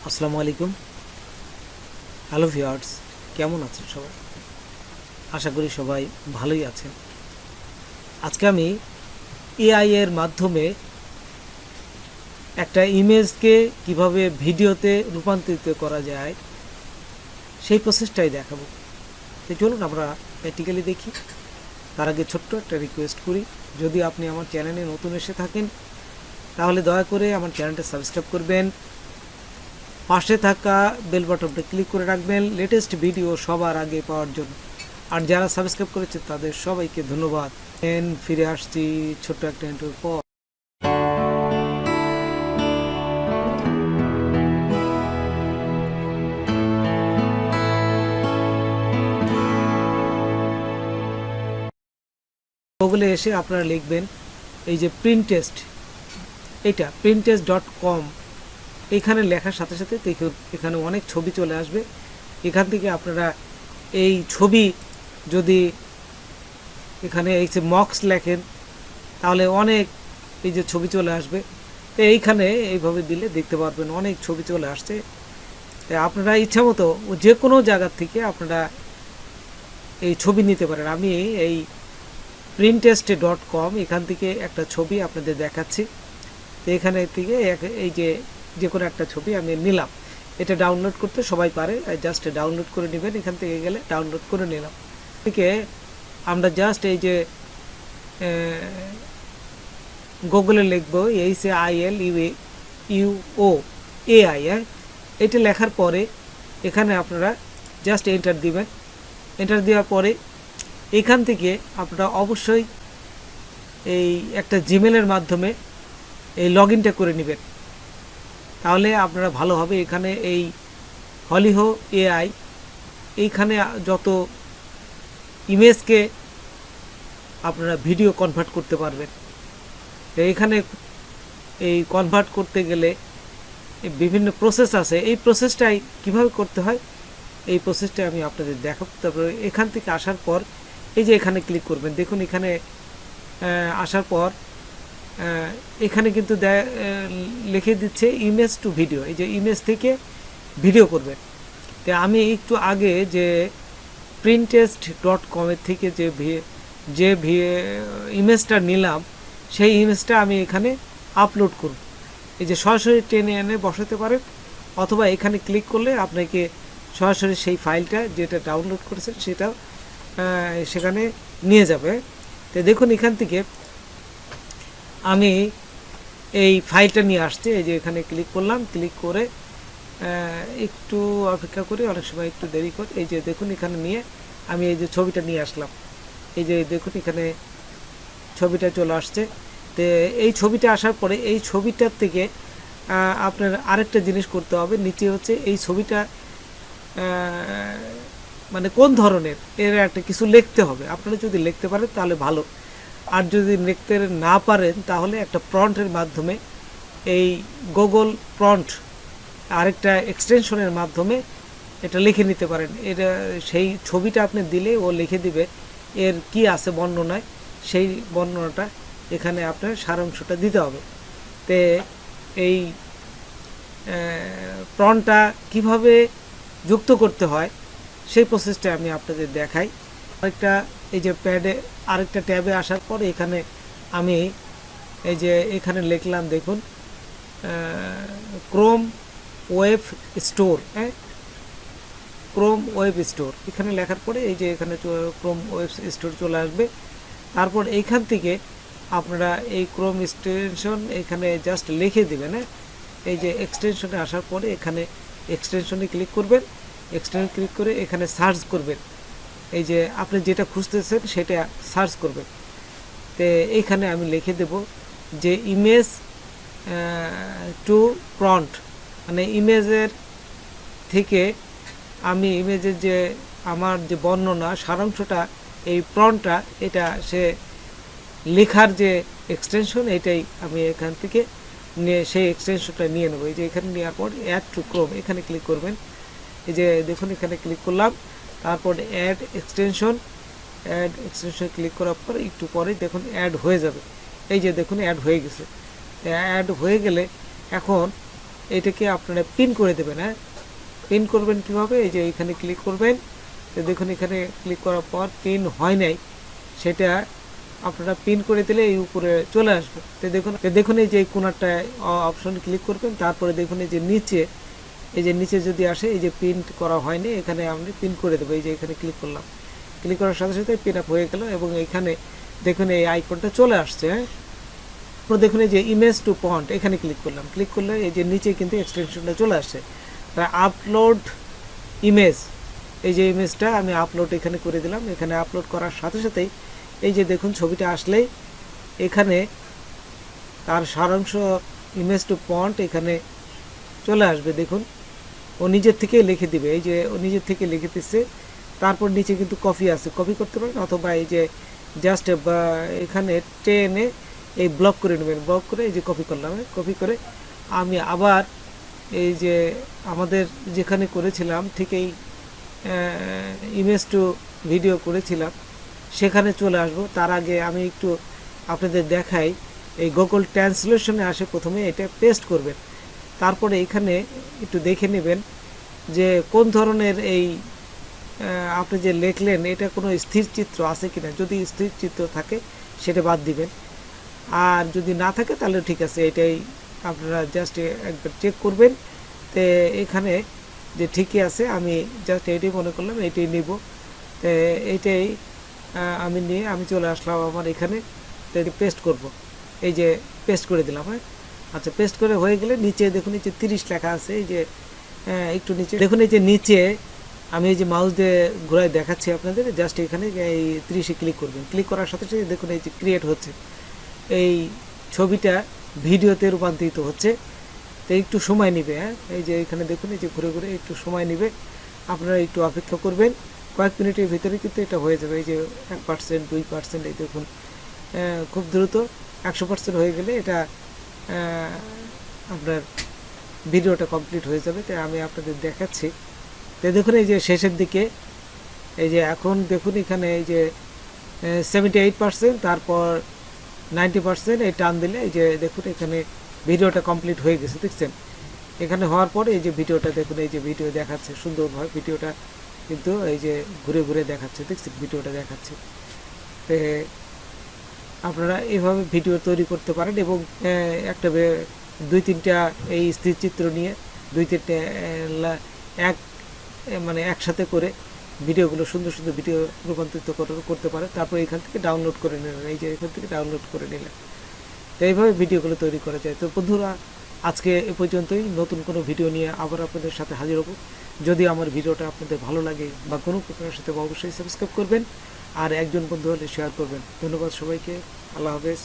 আসসালামু আলাইকুম। Hello viewers, কেমন আছেন সবাই? আশা করি সবাই ভালোই আছেন। আজকে আমি এআই এর মাধ্যমে একটা ইমেজকে কিভাবে ভিডিওতে রূপান্তরিত করা যায় সেই প্রসেসটাই দেখাবো। তো চলুন আমরা প্র্যাকটিক্যালি দেখি। তার আগে ছোট্ট একটা রিকোয়েস্ট করি, যদি আপনি আমার চ্যানেলে নতুন এসে থাকেন তাহলে দয়া করে আমার চ্যানেলটা সাবস্ক্রাইব করবেন, পাশে থাকা বেল বাটনটা ক্লিক করে রাখবেন লেটেস্ট ভিডিও সবার আগে পাওয়ার জন্য। আর যারা সাবস্ক্রাইব করেছে তাদের সবাইকে ধন্যবাদ। ফিরে আসছি ছোট্ট একটা ইন্টারভিউর পর। গুগলে এসে আপনারা লিখবেন এই যে প্রিন্টেস্ট, এটা printest.com। এখানে লেখার সাথে সাথে দেখুন এখানে অনেক ছবি চলে আসবে। এখান থেকে আপনারা এই ছবি যদি এখানে এই যে মক্স লেখেন তাহলে অনেক এই যে ছবি চলে আসবে। তো এইখানে এইভাবে দিলে দেখতে পারবেন অনেক ছবি চলে আসছে। আপনারা ইচ্ছা মতো যে কোনো জায়গার থেকে আপনারা এই ছবি নিতে পারেন। আমি এই printest.com এখান থেকে একটা ছবি আপনাদের দেখাচ্ছি। তো এখানে থেকে এই যে কোনো একটা ছবি আমি নিলাম। এটা ডাউনলোড করতে সবাই পারে, জাস্ট ডাউনলোড করে নেবেন। এখান থেকে গেলে ডাউনলোড করে নিলাম। থেকে আমরা জাস্ট এই যে গুগলে লিখবো HAILUO এটা লেখার পরে এখানে আপনারা জাস্ট এন্টার দিবেন। এন্টার দেওয়ার পরে এখান থেকে আপনারা অবশ্যই এই একটা জিমেলের মাধ্যমে এই লগ ইনটা করে নেবেন, তাহলে আপনারা ভালো হবে। এখানে এই হলিহো এআই এইখানে যত ইমেজকে আপনারা ভিডিও কনভার্ট করতে পারবেন। তো এখানে এই কনভার্ট করতে গেলে বিভিন্ন প্রসেস আছে। এই প্রসেসটাই কিভাবে করতে হয় এই প্রসেসটা আমি আপনাদের দেখাবো। তারপরে এখান থেকে আসার পর এই যে এখানে ক্লিক করবেন। দেখুন এখানে আসার পর এখানে কিন্তু লিখে দিচ্ছে ইমেজ টু ভিডিও। এই যে ইমেজ থেকে ভিডিও করবেন। তো আমি একটু আগে যে printest.com এর থেকে যে ইমেজটা নিলাম সেই ইমেজটা আমি এখানে আপলোড করব। এই যে সরাসরি টেনে এনে বসাতে পারেন, অথবা এখানে ক্লিক করলে আপনাকে সরাসরি সেই ফাইলটা যেটা ডাউনলোড করেছেন সেটা সেখানে নিয়ে যাবে। তো দেখুন এখান থেকে আমি এই ফাইলটা নিয়ে আসছি। এই যে এখানে ক্লিক করলাম, ক্লিক করে একটু অপেক্ষা করি, অনেক সময় একটু দেরি করে এই যে দেখুন এখানে নিয়ে আমি এই যে ছবিটা নিয়ে আসলাম। এই যে দেখুন এখানে ছবিটা চলে আসছে। তো এই ছবিটা আসার পরে এই ছবিটার থেকে আপনার আরেকটা জিনিস করতে হবে। নিচে হচ্ছে এই ছবিটা মানে কোন ধরনের এর একটা কিছু লিখতে হবে। আপনারা যদি লিখতে পারেন তাহলে ভালো, আর যদি লিখতে না পারেন তাহলে একটা প্রম্পটের মাধ্যমে এই গুগল প্রম্পট আরেকটা এক্সটেনশনের মাধ্যমে এটা লিখে নিতে পারেন। এটা সেই ছবিটা আপনি দিলে ও লিখে দিবে এর কি আছে বর্ণনায়, সেই বর্ণনাটা এখানে আপনার সারাংশটা দিতে হবে। তে এই প্রম্পটটা কিভাবে যুক্ত করতে হয় সেই প্রসেসটা আমি আপনাদের দেখাই। আরেকটা এই যে প্যাডে আরেকটা ট্যাবে আসার পরে এখানে আমি এই যে এখানে লিখলাম দেখুন Chrome web store. Chrome web store এখানে লেখার পরে এই যে এখানে ক্রোম ওয়েব স্টোর চলে আসবে। তারপর এইখান থেকে আপনারা এই ক্রোম এক্সটেনশন এখানে জাস্ট লিখে দেবেন। এই যে এক্সটেনশনে আসার পরে এখানে এক্সটেনশনে ক্লিক করবেন। এক্সটেনশন ক্লিক করে এখানে সার্চ করবেন। এই যে আপনি যেটা খুঁজতেছেন সেটা সার্চ করবেন। তো এইখানে আমি লিখে দেব যে ইমেজ টু প্রম্পট, মানে ইমেজের থেকে আমি ইমেজের যে আমার যে বর্ণনা সারাংশটা এই প্রম্পটটা এটা সে লেখার যে এক্সটেনশন এটাই আমি এখান থেকে নিয়ে সেই এক্সটেনশনটা নিয়ে নেব। এই যে এখানে নেওয়ার পর অ্যাড টু ক্রোম এখানে ক্লিক করবেন। এই যে দেখুন এখানে ক্লিক করলাম, তারপর অ্যাড এক্সটেনশন ক্লিক করার পর একটু পরে দেখুন অ্যাড হয়ে যাবে। এই যে দেখুন অ্যাড হয়ে গেছে। অ্যাড হয়ে গেলে এখন এটাকে আপনারা পিন করে দেবেন। হ্যাঁ, পিন করবেন কিভাবে, এই যে এখানে ক্লিক করবেন, তো দেখুন এখানে ক্লিক করার পর পিন হয় নাই, সেটা আপনারা পিন করে দিলে এই উপরে চলে আসবে। তো দেখুন এই যে এই কোণারটায় অপশন ক্লিক করবেন, তারপরে দেখুন এই যে নিচে যদি আসে, এই যে প্রিন্ট করা হয়নি, এখানে আমি পিন করে দেবো। এই যে এখানে ক্লিক করলাম, ক্লিক করার সাথে সাথে পিন আপ হয়ে গেল এবং এখানে দেখুন এই আইকনটা চলে আসছে। হ্যাঁ, দেখুন এই যে ইমেজ টু ফন্ট, এখানে ক্লিক করলাম, ক্লিক করলে এই যে নিচে কিন্তু এক্সটেনশনটা চলে আসছে। আপলোড ইমেজ, এই যে ইমেজটা আমি আপলোড এখানে করে দিলাম। এখানে আপলোড করার সাথে সাথেই এই যে দেখুন ছবিটা আসলেই এখানে তার সারাংশ ইমেজ টু ফন্ট এখানে চলে আসবে। দেখুন ও নিজের থেকেই লিখে দিবে, এই যে ও নিজের থেকে লিখে দিচ্ছে। তারপর নিচে কিন্তু কপি আছে, কপি করতে পারেন, অথবা এই যে জাস্ট এখানে টেনে এই ব্লক করে নেবেন, ব্লক করে এই যে কপি করলাম। কপি করে আমি আবার এই যে আমাদের যেখানে করেছিলাম ঠিক এই ইমেজ টু ভিডিও করেছিলাম সেখানে চলে আসব। তার আগে আমি একটু আপনাদের দেখাই, এই গুগল ট্রান্সলেশনে আসে প্রথমে এটা পেস্ট করবেন, তারপরে এখানে একটু দেখে নেবেন যে কোন ধরনের এই আপনি যে লিখলেন এটা কোনো স্থির চিত্র আছে কিনা। যদি স্থির চিত্র থাকে সেটা বাদ দিবেন, আর যদি না থাকে তাহলে ঠিক আছে, এটাই আপনারা জাস্ট একবার চেক করবেন। তো এখানে যে ঠিকই আছে, আমি জাস্ট এইটাই মনে করলাম, এইটাই নিব। তো এইটাই আমি নিয়ে আমি চলে আসলাম আমার এখানে, তো পেস্ট করব, এই যে পেস্ট করে দিলাম। হ্যাঁ, আচ্ছা, পেস্ট করে হয়ে গেলে নিচে দেখুন এই যে 30 লেখা আছে, এই যে একটু নিচে দেখুন, এই যে নিচে আমি এই যে মাউস দিয়ে ঘোরায় দেখাচ্ছি আপনাদের, জাস্ট এখানে এই 30-এ ক্লিক করবেন। ক্লিক করার সাথে সাথে দেখুন এই যে ক্রিয়েট হচ্ছে, এই ছবিটা ভিডিওতে রূপান্তরিত হচ্ছে। তো একটু সময় নেবে। হ্যাঁ, এই যে এখানে দেখুন এই যে ঘুরে ঘুরে একটু সময় নেবে, আপনারা একটু অপেক্ষা করবেন, কয়েক মিনিটের ভিতরে কিন্তু এটা হয়ে যাবে। এই যে 1%, 2%, এই দেখুন খুব দ্রুত 100% হয়ে গেলে এটা আপনার ভিডিওটা কমপ্লিট হয়ে যাবে। তাই আমি আপনাদের দেখাচ্ছি। তো দেখুন এই যে শেষের দিকে, এই যে এখন দেখুন এখানে এই যে 78%, তারপর 90%, এই টান দিলে এই যে দেখুন এখানে ভিডিওটা কমপ্লিট হয়ে গেছে। দেখছেন এখানে হওয়ার পরে এই যে ভিডিওটা দেখুন, এই যে ভিডিও দেখাচ্ছে সুন্দরভাবে, ভিডিওটা কিন্তু এই যে ঘুরে ঘুরে দেখাচ্ছে, দেখছেন ভিডিওটা দেখাচ্ছে। তো আপনারা এভাবে ভিডিও তৈরি করতে পারেন এবং একটা 2-3টা এই স্থিরচিত্র নিয়ে 2-3টা এক মানে একসাথে করে ভিডিওগুলো সুন্দর সুন্দর ভিডিও রূপান্তরিত করতে পারে। তারপর এখান থেকে ডাউনলোড করে নিলেন, এই যে এখান থেকে ডাউনলোড করে নিলেন। তো এইভাবে ভিডিওগুলো তৈরি করা যায়। তো বন্ধুরা, আজকে এ পর্যন্তই। নতুন কোনো ভিডিও নিয়ে আবার আপনাদের সাথে হাজির হব। যদি আমার ভিডিওটা আপনাদের ভালো লাগে বা কোনো প্রকারের সাথে অবশ্যই সাবস্ক্রাইব করবেন, আর একজন বন্ধু হলে শেয়ার করবেন। ধন্যবাদ সবাইকে। আল্লাহ হাফেজ।